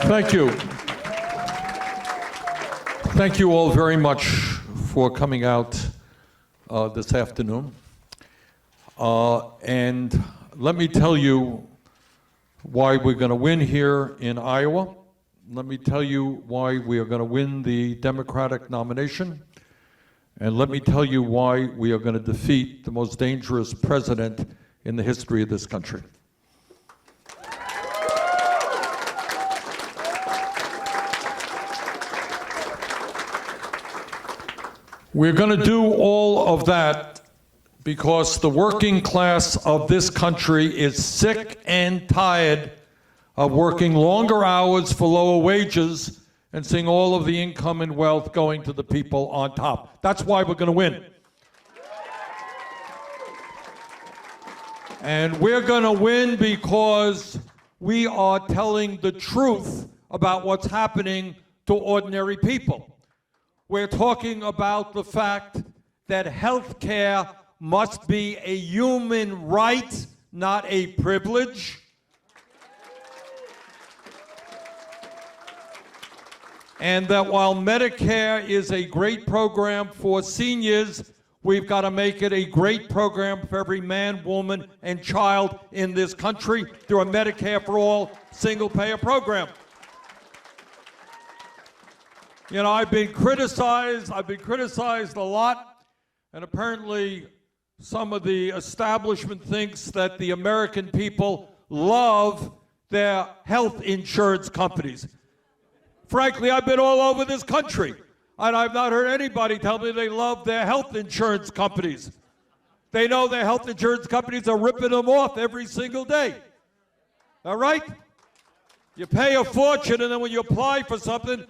Thank you. Thank you all very much for coming out this afternoon. And let me tell you why we're going to win here in Iowa. Let me tell you why we are going to win the Democratic nomination. And let me tell you why we are going to defeat the most dangerous president in the history of this country. We're going to do all of that because the working class of this country is sick and tired of working longer hours for lower wages and seeing all of the income and wealth going to the people on top. That's why we're going to win. And we're going to win because we are telling the truth about what's happening to ordinary people. We're talking about the fact that health care must be a human right, not a privilege. And that while Medicare is a great program for seniors, we've got to make it a great program for every man, woman, and child in this country through a Medicare for All single-payer program. You know, I've been criticized a lot, and apparently some of the establishment thinks that the American people love their health insurance companies. Frankly, I've been all over this country, and I've not heard anybody tell me they love their health insurance companies. They know their health insurance companies are ripping them off every single day. All right? You pay a fortune, and then when you apply for something,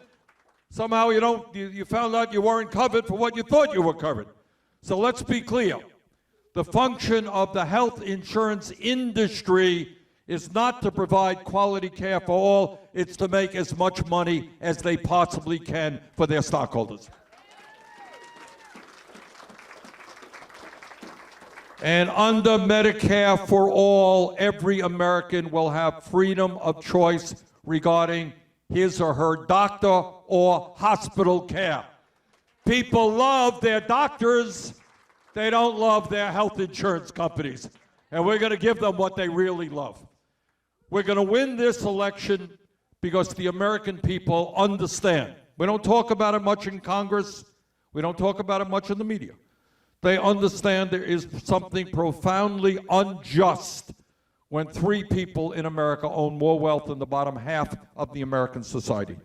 somehow you found out you weren't covered for what you thought you were covered. So let's be clear. The function of the health insurance industry is not to provide quality care for all, it's to make as much money as they possibly can for their stockholders. And under Medicare for All, every American will have freedom of choice regarding his or her doctor or hospital care. People love their doctors, they don't love their health insurance companies. And we're going to give them what they really love. We're going to win this election because the American people understand. We don't talk about it much in Congress. We don't talk about it much in the media. They understand there is something profoundly unjust when 3 people in America own more wealth than the bottom half of the American society.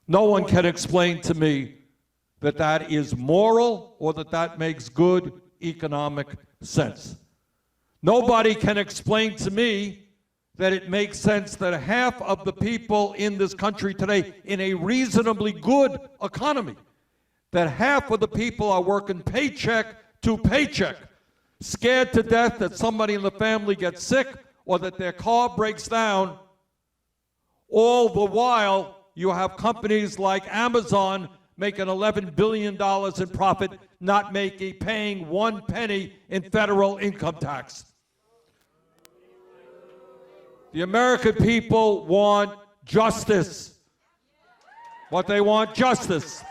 No one can explain to me that that is moral or that that makes good economic sense. Nobody can explain to me that it makes sense that half of the people in this country today, in a reasonably good economy, that half of the people are working paycheck to paycheck, scared to death that somebody in the family gets sick or that their car breaks down. All the while, you have companies like Amazon making $11 billion in profit, not paying 1 penny in federal income tax. The American people want justice. What they want, justice.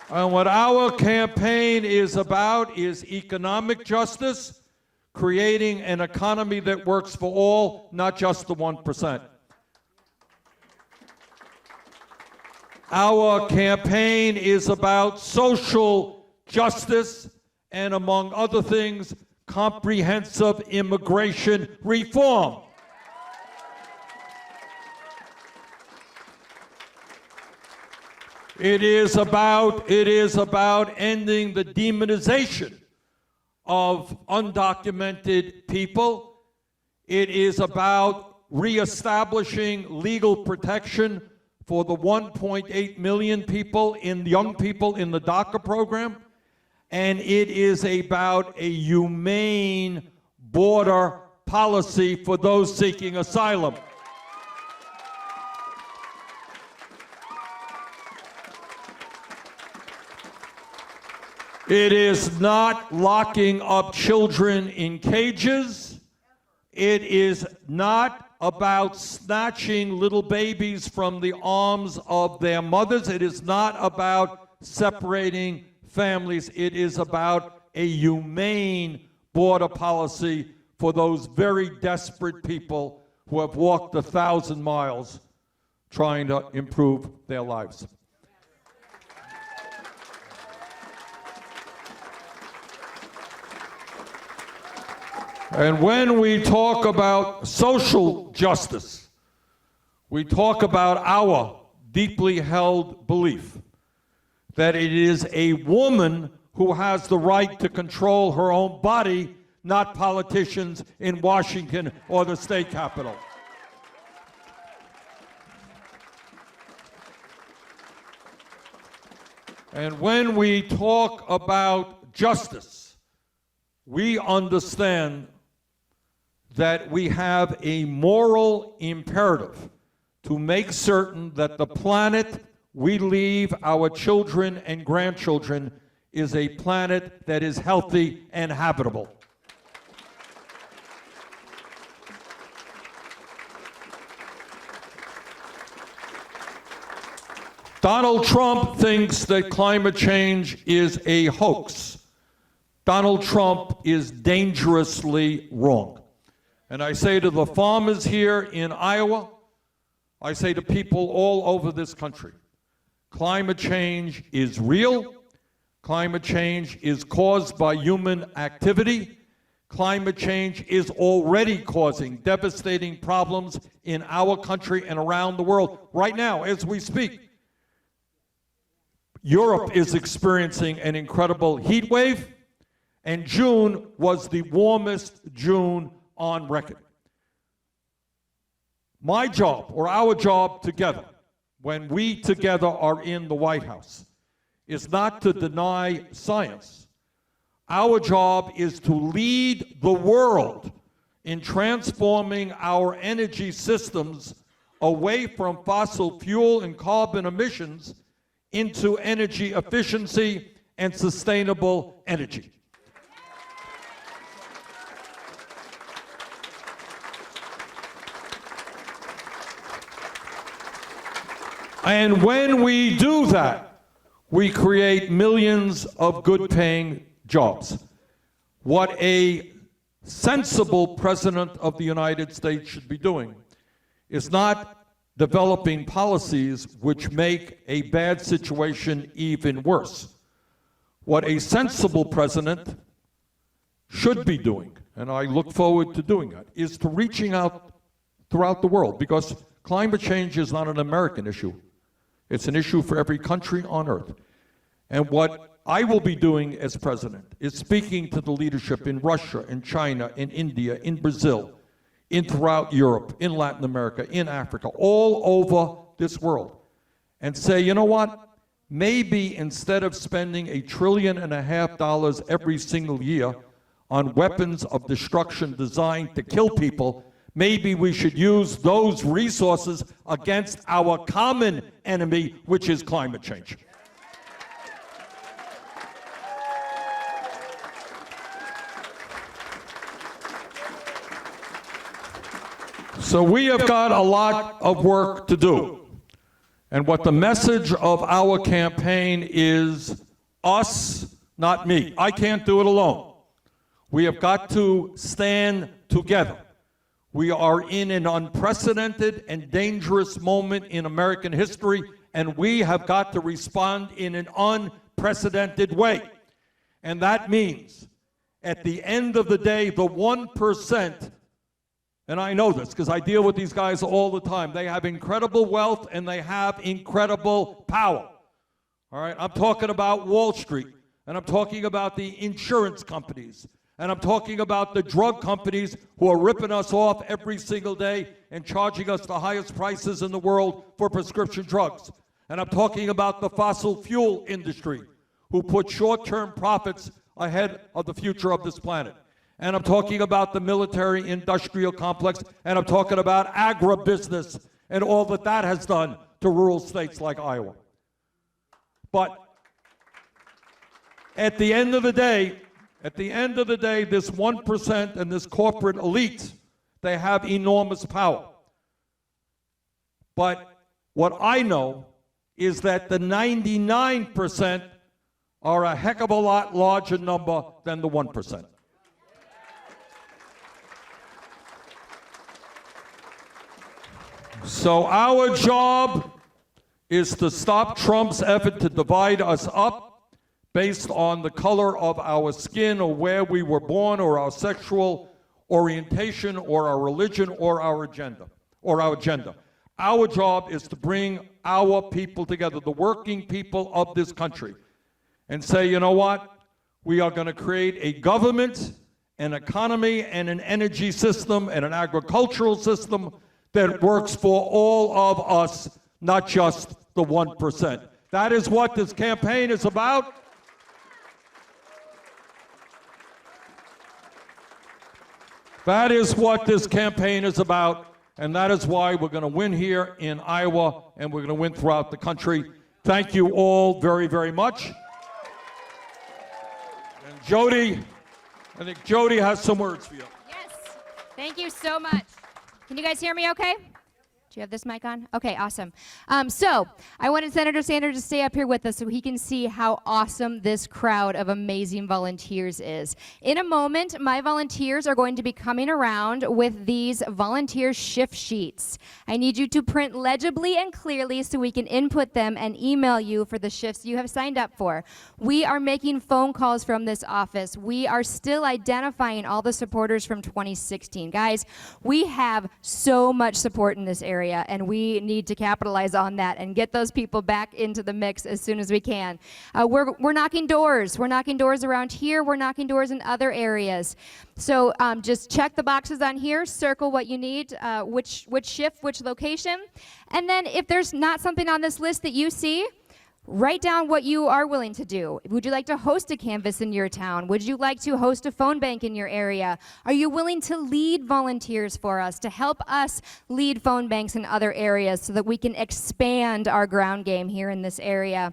And what our campaign is about is economic justice, creating an economy that works for all, not just the 1%. Our campaign is about social justice and, among other things, comprehensive immigration reform. It is about ending the demonization of undocumented people. It is about reestablishing legal protection for the 1.8 million young people in the DACA program. And it is about a humane border policy for those seeking asylum. It is not locking up children in cages. It is not about snatching little babies from the arms of their mothers. It is not about separating families. It is about a humane border policy for those very desperate people who have walked 1,000 miles trying to improve their lives. And when we talk about social justice, we talk about our deeply held belief that it is a woman who has the right to control her own body, not politicians in Washington or the state capitol. And when we talk about justice, we understand that we have a moral imperative to make certain that the planet we leave our children and grandchildren is a planet that is healthy and habitable. Donald Trump thinks that climate change is a hoax. Donald Trump is dangerously wrong. And I say to the farmers here in Iowa, I say to people all over this country, climate change is real. Climate change is caused by human activity. Climate change is already causing devastating problems in our country and around the world. Right now, as we speak, Europe is experiencing an incredible heat wave, and June was the warmest June on record. My job, or our job together, when we together are in the White House, is not to deny science. Our job is to lead the world in transforming our energy systems away from fossil fuel and carbon emissions into energy efficiency and sustainable energy. And when we do that, we create millions of good-paying jobs. What a sensible president of the United States should be doing is not developing policies which make a bad situation even worse. What a sensible president should be doing, and I look forward to doing that, is to reaching out throughout the world, because climate change is not an American issue. It's an issue for every country on earth. And what I will be doing as president is speaking to the leadership in Russia, in China, in India, in Brazil, throughout Europe, in Latin America, in Africa, all over this world, and say, you know what? Maybe instead of spending $1.5 trillion every single year on weapons of destruction designed to kill people, maybe we should use those resources against our common enemy, which is climate change. So we have got a lot of work to do. And what the message of our campaign is, us, not me. I can't do it alone. We have got to stand together. We are in an unprecedented and dangerous moment in American history, and we have got to respond in an unprecedented way. And that means, at the end of the day, the 1%, and I know this because I deal with these guys all the time, they have incredible wealth and they have incredible power. All right, I'm talking about Wall Street, and I'm talking about the insurance companies, and I'm talking about the drug companies who are ripping us off every single day and charging us the highest prices in the world for prescription drugs. And I'm talking about the fossil fuel industry, who put short-term profits ahead of the future of this planet. And I'm talking about the military-industrial complex, and I'm talking about agribusiness and all that that has done to rural states like Iowa. But at the end of the day, this 1% and this corporate elite, They have enormous power. But what I know is that the 99% are a heck of a lot larger number than the 1%. So our job is to stop Trump's effort to divide us up based on the color of our skin or where we were born or our sexual orientation or our religion or our agenda. Our job is to bring our people together, the working people of this country, and say, you know what? We are going to create a government, an economy, and an energy system, and an agricultural system that works for all of us, not just the 1%. That is what this campaign is about. That is what this campaign is about, and that is why we're going to win here in Iowa, and we're going to win throughout the country. Thank you all very, very much. And Jody, I think Jody has some words for you. Yes, thank you so much. Can you guys hear me okay? Do you have this mic on? Okay, awesome. So I wanted Senator Sanders to stay up here with us so he can see how awesome this crowd of amazing volunteers is. In a moment, my volunteers are going to be coming around with these volunteer shift sheets. I need you to print legibly and clearly so we can input them and email you for the shifts you have signed up for. We are making phone calls from this office. We are still identifying all the supporters from 2016. Guys, we have so much support in this area, and we need to capitalize on that and get those people back into the mix as soon as we can. We're knocking doors. We're knocking doors around here. We're knocking doors in other areas. So just check the boxes on here, circle what you need, which shift, which location, and then if there's not something on this list that you see, write down what you are willing to do. Would you like to host a canvas in your town? Would you like to host a phone bank in your area? Are you willing to lead volunteers for us, to help us lead phone banks in other areas so that we can expand our ground game here in this area?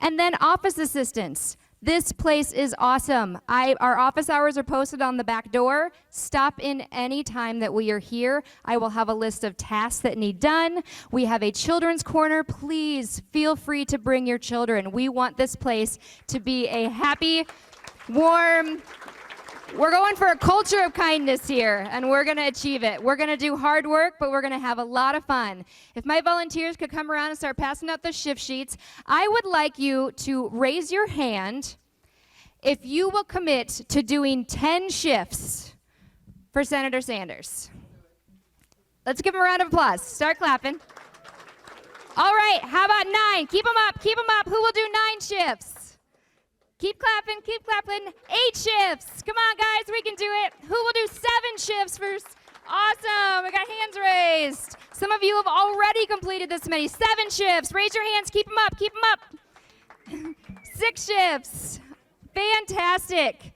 And then office assistants. This place is awesome. Our office hours are posted on the back door. Stop in any time that we are here. I will have a list of tasks that need done. We have a children's corner. Please feel free to bring your children. We want this place to be a happy, warm, we're going for a culture of kindness here, and we're going to achieve it. We're going to do hard work, but we're going to have a lot of fun. If my volunteers could come around and start passing out the shift sheets, I would like you to raise your hand if you will commit to doing 10 shifts for Senator Sanders. Let's give him a round of applause. Start clapping. All right, how about 9? Keep them up, keep them up. Who will do 9 shifts? Keep clapping, keep clapping. 8 shifts. Come on, guys, we can do it. Who will do 7 shifts first? Awesome, we got hands raised. Some of you have already completed this many. 7 shifts. Raise your hands, keep them up, keep them up. 6 shifts. Fantastic.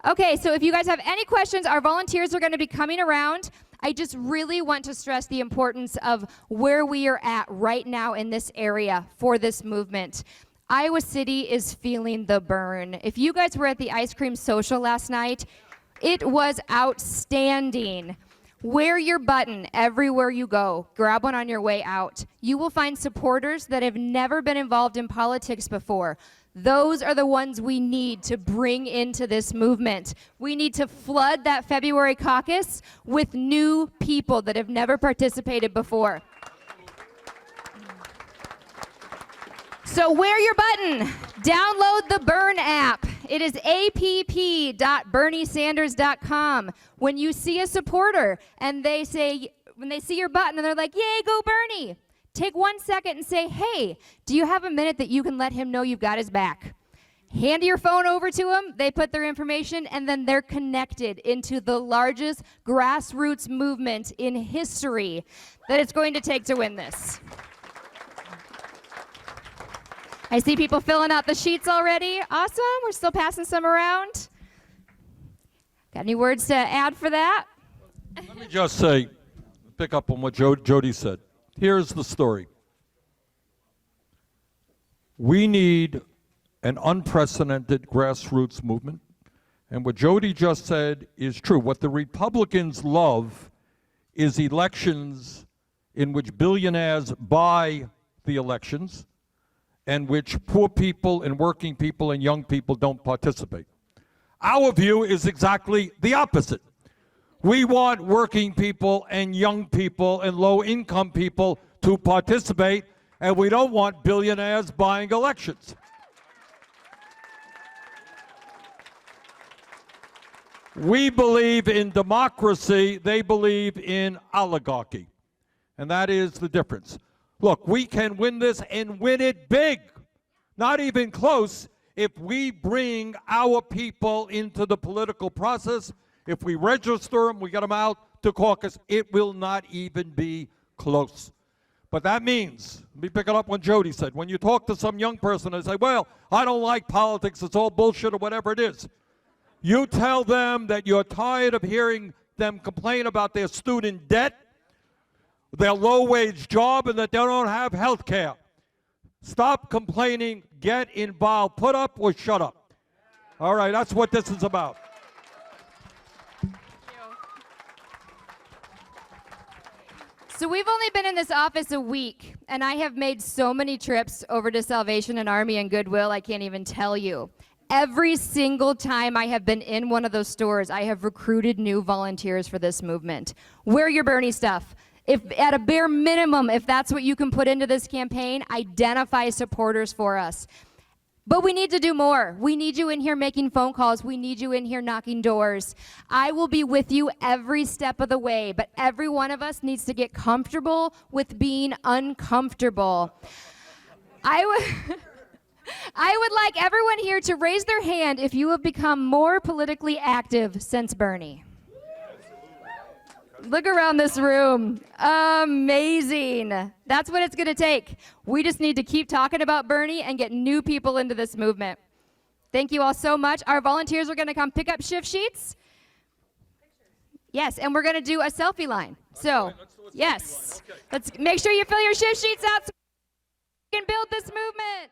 Okay, so if you guys have any questions, our volunteers are going to be coming around. I just really want to stress the importance of where we are at right now in this area for this movement. Iowa City is feeling the burn. If you guys were at the ice cream social last night, it was outstanding. Wear your button everywhere you go. Grab one on your way out. You will find supporters that have never been involved in politics before. Those are the ones we need to bring into this movement. We need to flood that February caucus with new people that have never participated before. So wear your button. Download the Burn app. It is app.berniesanders.com. When you see a supporter and when they see your button and they're like, yay, go Bernie, take 1 second and say, hey, do you have a minute that you can let him know you've got his back? Hand your phone over to them, they put their information, and then they're connected into the largest grassroots movement in history that it's going to take to win this. I see people filling out the sheets already. Awesome. We're still passing some around. Got any words to add for that? Let me just say, pick up on what Jody said. Here's the story. We need an unprecedented grassroots movement. And what Jody just said is true. What the Republicans love is elections in which billionaires buy the elections and which poor people and working people and young people don't participate. Our view is exactly the opposite. We want working people and young people and low-income people to participate, and we don't want billionaires buying elections. We believe in democracy, they believe in oligarchy. And that is the difference. Look, we can win this and win it big, not even close, if we bring our people into the political process. If we register them, we get them out to caucus, it will not even be close. But that means, let me pick it up what Jody said, when you talk to some young person and say, well, I don't like politics, it's all bullshit or whatever it is. You tell them that you're tired of hearing them complain about their student debt, their low-wage job, and that they don't have health care. Stop complaining, get involved, put up or shut up. All right, that's what this is about. So we've only been in this office a week, and I have made so many trips over to Salvation and Army and Goodwill, I can't even tell you. Every single time I have been in one of those stores, I have recruited new volunteers for this movement. Wear your Bernie stuff. If at a bare minimum, if that's what you can put into this campaign, identify supporters for us. But we need to do more. We need you in here making phone calls. We need you in here knocking doors. I will be with you every step of the way, but every one of us needs to get comfortable with being uncomfortable. I would like everyone here to raise their hand if you have become more politically active since Bernie. Look around this room. Amazing. That's what it's going to take. We just need to keep talking about Bernie and get new people into this movement. Thank you all so much. Our volunteers are going to come pick up shift sheets. Yes, and we're going to do a selfie line. So, yes. Let's make sure you fill your shift sheets out so we can build this movement.